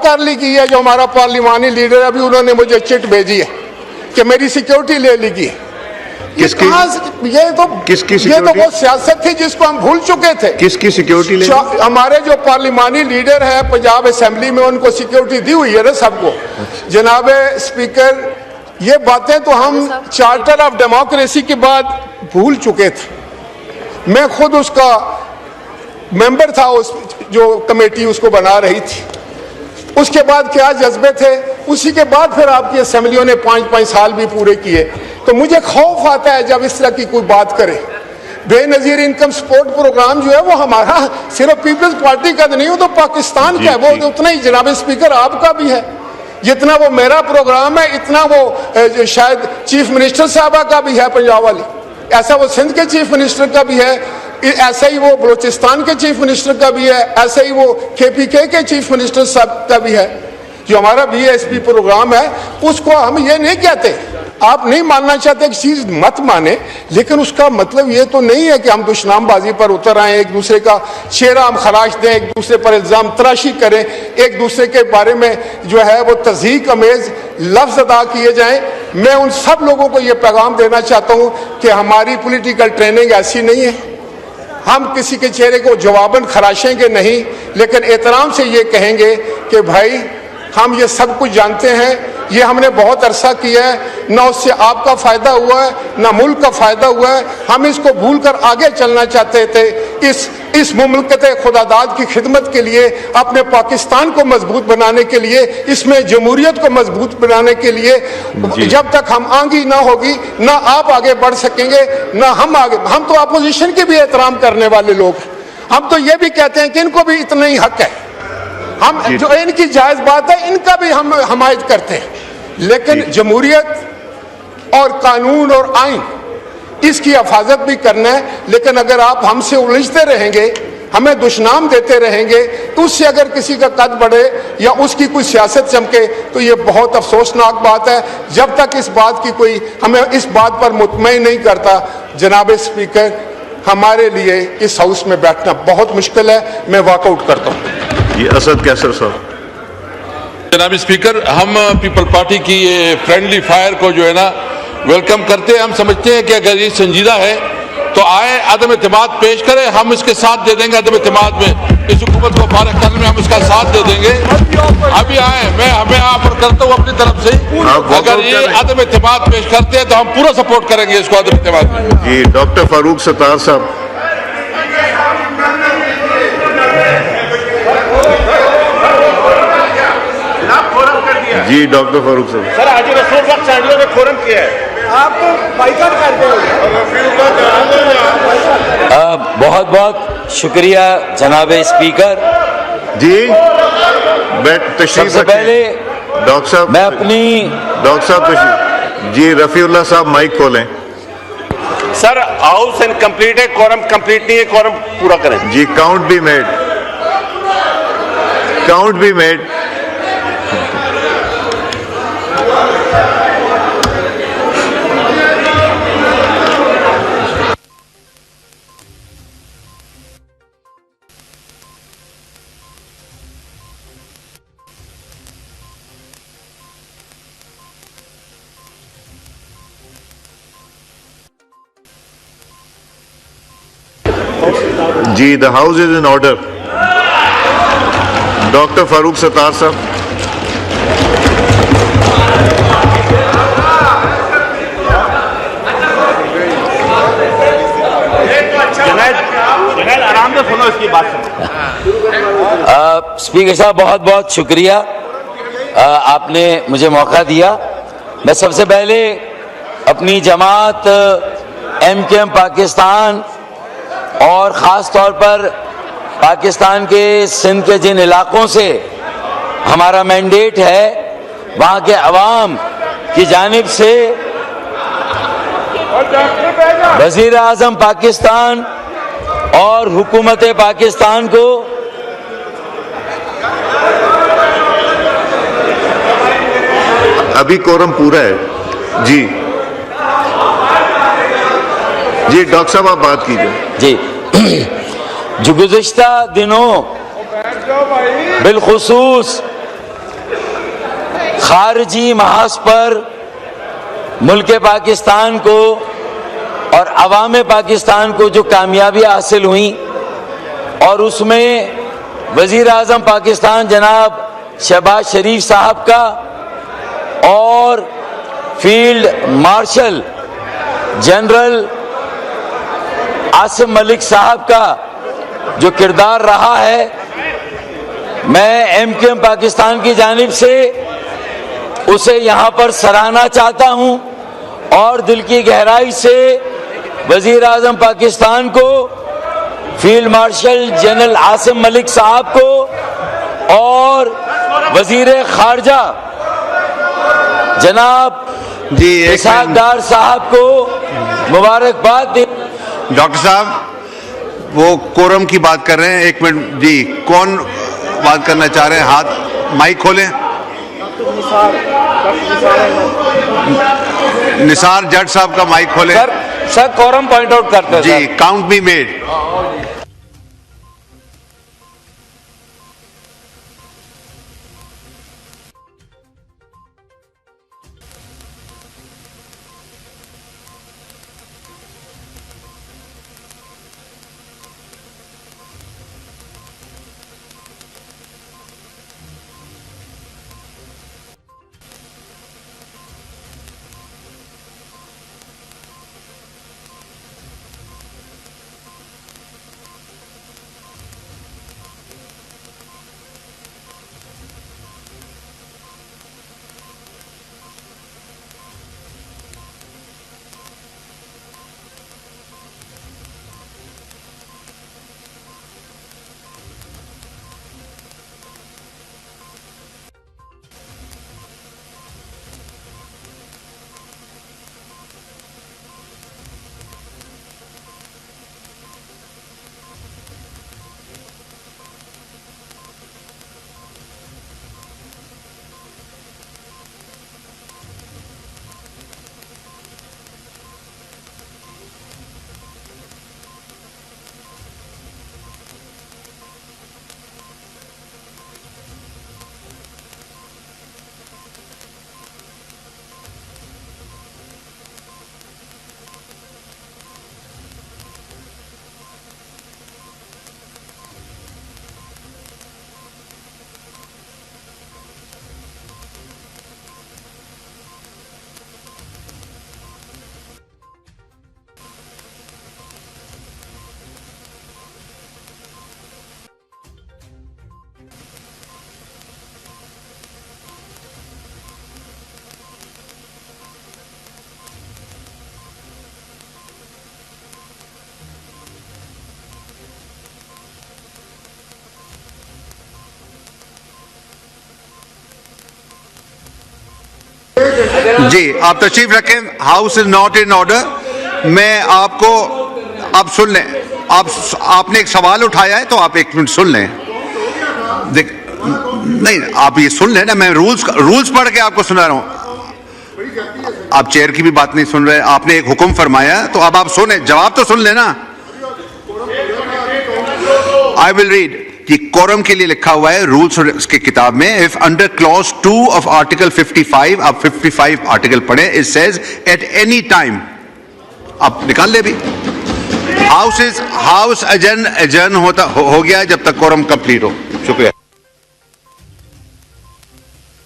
कारली की है जो हमारा पार्लिमानी लीडर है, अभी उन्होंने मुझे चिट भेजी है कि मेरी सिक्योरिटी ले ली गई। किसकी? ये तो वो सियासत थी जिसको हम भूल चुके थे। किसकी सिक्योरिटी ले? हमारे जो पार्लिमानी लीडर है पंजाब असेंबली में, उनको सिक्योरिटी दी हुई है ना सबको। जनाब स्पीकर, ये बातें तो हम चार्टर ऑफ डेमोक्रेसी के बाद भूल चुके थे। मैं खुद उसका मेंबर था, उस जो कमेटी उसको बना रही थी। उसके बाद क्या जज्बे थे, उसी के बाद फिर आपकी असेंबलियों ने 5-5 साल भी पूरे किए। तो मुझे खौफ आता है जब इस तरह की कोई बात करे। बेनजीर इनकम सपोर्ट प्रोग्राम जो है वो हमारा सिर्फ पीपल्स पार्टी का नहीं, वो तो पाकिस्तान का है। वो उतना ही जनाब स्पीकर आपका भी है। जितना वो मेरा प्रोग्राम है, इतना वो शायद चीफ मिनिस्टर साहबा का भी है पंजाब वाली, ऐसा वो सिंध के चीफ मिनिस्टर का भी है, ऐसा ही वो बलूचिस्तान के चीफ मिनिस्टर का भी है, ऐसा ही वो KPK के चीफ मिनिस्टर साहब का भी है। जो हमारा BSP प्रोग्राम है उसको हम ये नहीं कहते, आप नहीं मानना चाहते कि चीज मत माने, लेकिन उसका मतलब ये तो नहीं है कि हम दुश्मनाबाजी पर उतर आए, एक दूसरे का चेहरा हम खराश दें, एक दूसरे पर इल्जाम तराशी करें, एक दूसरे के बारे में जो है वो तज़हीक अमेज लफ्ज अदा किए जाएं। मैं उन सब लोगों को ये पैगाम देना चाहता हूँ कि हमारी पॉलिटिकल ट्रेनिंग ऐसी नहीं है। हम किसी के चेहरे को जवाबन खराशेंगे नहीं, लेकिन एहतराम से ये कहेंगे कि भाई हम ये सब कुछ जानते हैं, ये हमने बहुत अरसा किया है, ना उससे आपका फायदा हुआ है ना मुल्क का फायदा हुआ है। हम इसको भूलकर आगे चलना चाहते थे, इस मुमलकत खुदादाद की खिदमत के लिए, अपने पाकिस्तान को मजबूत बनाने के लिए, इसमें जमहूरियत को मजबूत बनाने के लिए। जब तक हम आंगी ना होगी ना आप आगे बढ़ सकेंगे ना हम आगे। हम तो अपोजिशन के भी एहतराम करने वाले लोग, हम तो ये भी कहते हैं कि इनको भी इतना ही हक है, हम जो इनकी जायज बात है इनका भी हम हमायत करते हैं, लेकिन जमहूरियत और कानून और आइन इसकी हिफाजत भी करना है। लेकिन अगर आप हमसे उलझते रहेंगे, हमें दुश्मनाम देते रहेंगे, तो उससे अगर किसी का कद बढ़े या उसकी कोई सियासत चमके तो ये बहुत अफसोसनाक बात है। जब तक इस बात की कोई हमें इस बात पर मुतमईन नहीं करता, जनाब स्पीकर, हमारे लिए इस हाउस में बैठना बहुत मुश्किल है। मैं वॉकआउट करता हूँ। ये असद कैसर साहब। जनाब स्पीकर, हम पीपल पार्टी की ये फ्रेंडली फायर को जो है ना वेलकम करते हैं। हम समझते हैं कि अगर ये संजीदा है तो आए, अदम एतमाद पेश करें, हम इसके साथ दे देंगे। अदम एतमाद में इस हुकूमत को फारिग करने में हम इसका साथ दे देंगे। अभी आए, मैं हमें ऑफर करता हूँ अपनी तरफ से, अगर ये अदम एतमाद पेश करते हैं तो हम पूरा सपोर्ट करेंगे इसको अदम एतमाद में। जी डॉक्टर फारूक सत्तार साहब। जी डॉक्टर फारूक साहब। सर आज रसूल वक्त सांडियों ने फोरम किया है, आपको बाइकआउट कर दिया। बहुत बहुत शुक्रिया जनाब स्पीकर जी। सबसे पहले डॉक्टर साहब, मैं अपनी डॉक्टर साहब तशरीफ जी। रफीउल्लाह साहब माइक खोलें। सर हाउस इनकम्प्लीट है, कोरम कंप्लीट नहीं है, कोरम पूरा करें। जी count be made, count be made. जी the house is in order. Doctor Farooq Sattar साहब। आराम से सुनो इसकी बात। स्पीकर साहब बहुत बहुत शुक्रिया, आपने मुझे मौका दिया। मैं सबसे पहले अपनी जमात MKM पाकिस्तान और ख़ास तौर पर पाकिस्तान के सिंध के जिन इलाकों से हमारा मैंडेट है, वहाँ के अवाम की जानिब से वज़ीर आज़म पाकिस्तान और हुकूमत पाकिस्तान को अभी कोरम पूरा है जी। जी डॉक्टर साहब आप बात कीजिए। जी जो गुज़िश्ता दिनों बिलखुसूस खारजी महाज पर मुल्क पाकिस्तान को और अवाम पाकिस्तान को जो कामयाबियाँ हासिल हुई, और उसमें वज़ीर आज़म पाकिस्तान जनाब शहबाज शरीफ साहब का और field marshal general Asim Malik साहब का जो किरदार रहा है, मैं MKM पाकिस्तान की जानिब से उसे यहाँ पर सराहना चाहता हूँ और दिल की गहराई से वज़ीर आज़म पाकिस्तान को, field marshal general Asim Malik साहब को और वज़ीर ख़ारजा जनाब जी इसाक डार साहब को मुबारकबाद दे। डॉक्टर साहब वो कोरम की बात कर रहे हैं, एक मिनट जी, कौन बात करना चाह रहे हैं? हाथ माइक खोलें। निसार जट साहब का माइक खोलें। सर कोरम पॉइंट आउट करते हैं जी, काउंट बी मेड। जी, आप तशरीफ रखें। House is not in order. मैं आपको आप सुन लें। आपने एक सवाल उठाया है तो आप एक मिनट सुन लें। देख, नहीं, आप ये सुन लें ना, मैं रूल्स पढ़ के आपको सुना रहा हूं। आप चेयर की भी बात नहीं सुन रहे। आपने एक हुक्म फरमाया तो अब आप सुने, जवाब तो सुन लेना। आई विल रीड कि कोरम के लिए लिखा हुआ है रूल्स की किताब में, if under clause 2 of article 55, आप 55 आर्टिकल पढ़े, it says at any time, आप निकाल ले भी, हाउस अजर्न हो गया जब तक कोरम कंप्लीट हो। शुक्रिया।